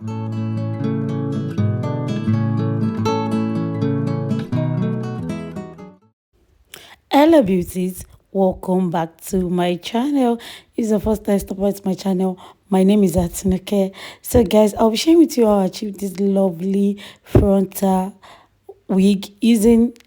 Hello beauties, welcome back to my channel. If it's the first time stopping my channel, my name is Atinuke. So guys, I'll be sharing with you how I achieved this lovely frontal wig using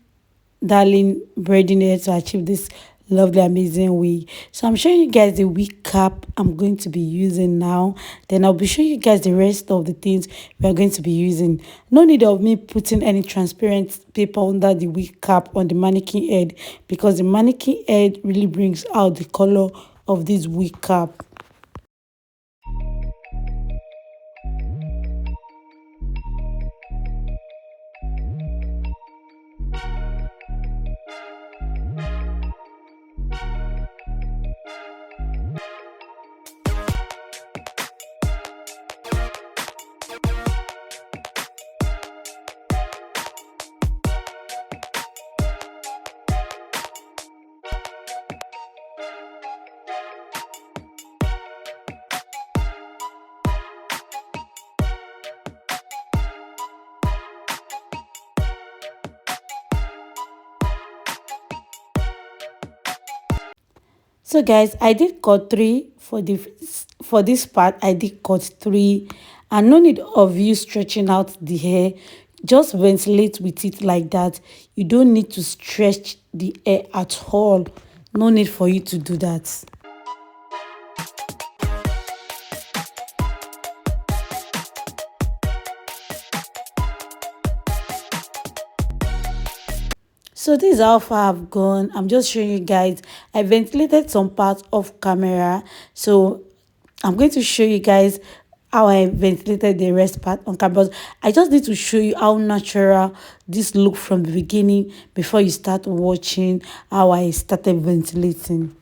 darling braiding hair to achieve this lovely amazing wig. So I'm showing you guys the wig cap I'm going to be using now. Then I'll be showing you guys the rest of the things we are going to be using. No need of me putting any transparent paper under the wig cap on the mannequin head, because the mannequin head really brings out the color of this wig cap. So guys, I did cut three for this part. I did cut three, and no need of you stretching out the hair. Just ventilate with it like that. You don't need to stretch the hair at all. No need for you to do that. So this is how far I've gone. I'm just showing you guys. I ventilated some parts off camera. So I'm going to show you guys how I ventilated the rest part on camera. I just need to show you how natural this look from the beginning before you start watching how I started ventilating.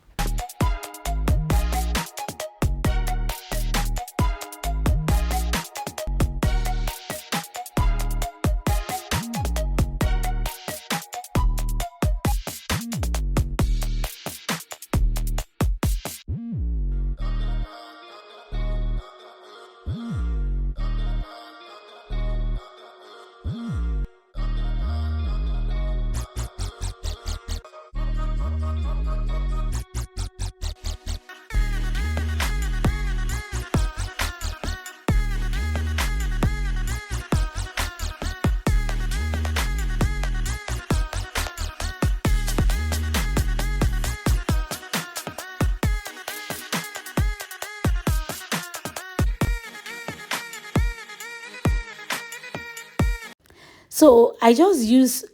So I just use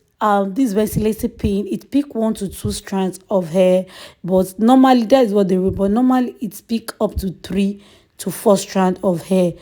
this ventilating pin. It pick 1 to 2 strands of hair, but normally that is what they will. But normally it's pick up to 3 to 4 strands of hair.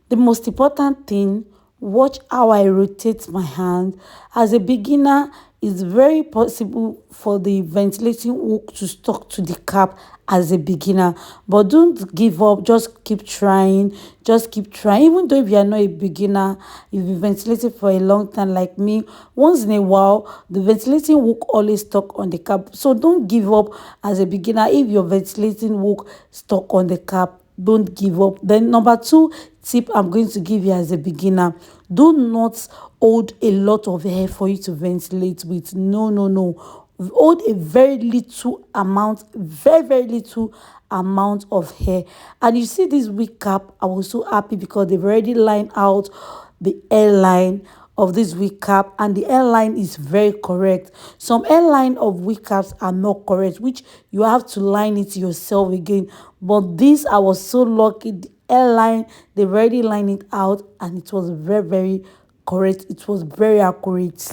The most important thing, watch how I rotate my hand. As a beginner, it's very possible for the ventilating hook to stuck to the cap as a beginner. But don't give up, just keep trying, just keep trying. Even though if you are not a beginner, you've been ventilating for a long time like me, once in a while, the ventilating hook always stuck on the cap. So don't give up as a beginner if your ventilating hook stuck on the cap. Don't give up. Then number two tip I'm going to give you as a beginner: do not hold a lot of hair for you to ventilate with. No, no, no. Hold a very little amount, very little amount of hair. And you see this wig cap, I was so happy because they've already lined out the hairline of this wig cap, and the hairline is very correct. Some hairline of wig caps are not correct, which you have to line it yourself again. But this, I was so lucky. The hairline, they've already lined it out, and it was very, very correct. It was very accurate.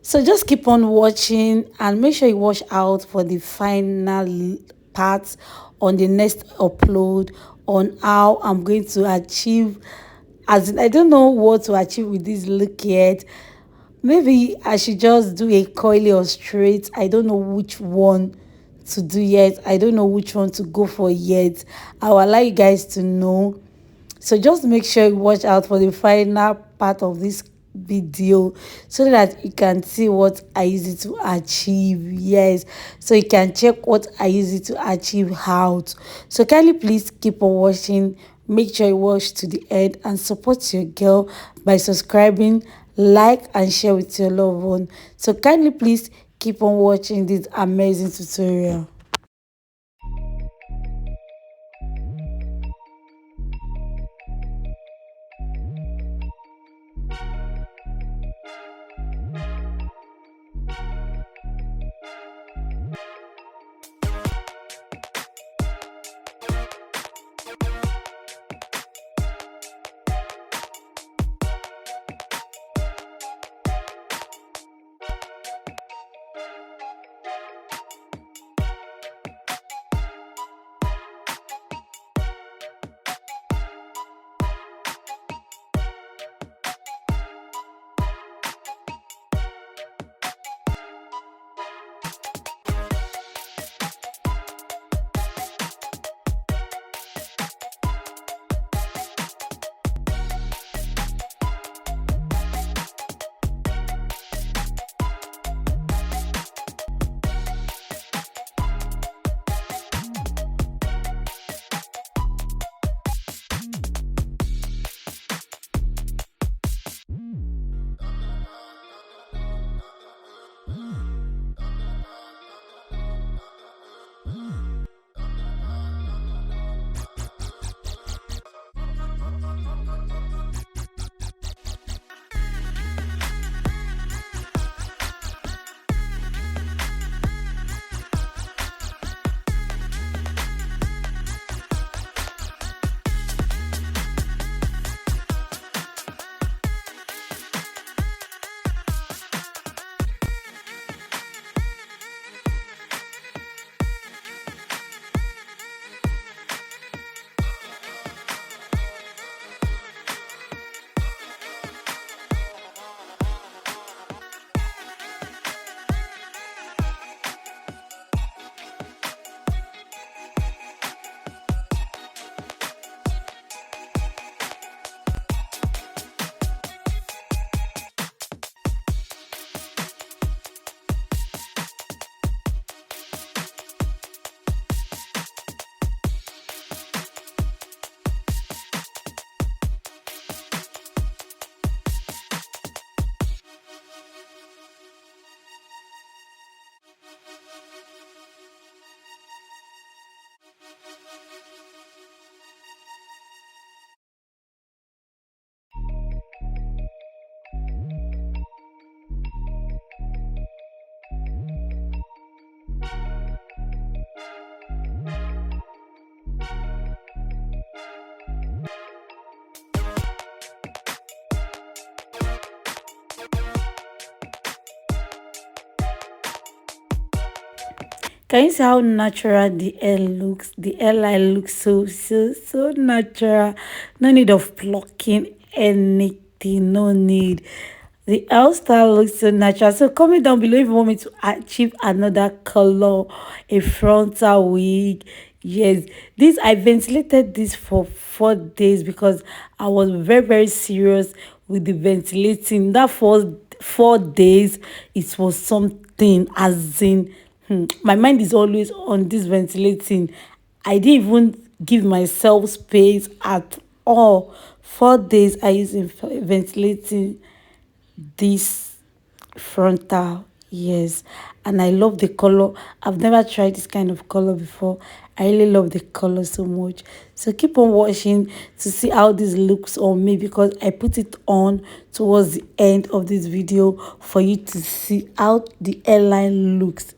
So just keep on watching and make sure you watch out for the final part on the next upload on how I'm going to achieve, as in, I don't know what to achieve with this look yet. Maybe I should just do a coily or straight. I don't know which one to do yet. I don't know which one to go for yet. I will allow you guys to know. So just make sure you watch out for the final part of this video so that you can see what I use it to achieve. Yes, so you can check what I use it to achieve out. So kindly please keep on watching. Make sure you watch to the end and support your girl by subscribing, like and share with your loved one. So kindly please keep on watching this amazing tutorial. Can you see how natural the hair looks? The hairline looks so natural. No need of plucking anything. No need. The hairstyle looks so natural. So comment down below if you want me to achieve another color, a frontal wig. Yes, this I ventilated this for 4 days because I was very serious with the ventilating. That first 4 days, it was something as in my mind is always on this ventilating. I didn't even give myself space at all. 4 days I used in ventilating this frontal. Yes, and I love the color. I've never tried this kind of color before. I really love the color so much. So keep on watching to see how this looks on me, because I put it on towards the end of this video for you to see how the hairline looks.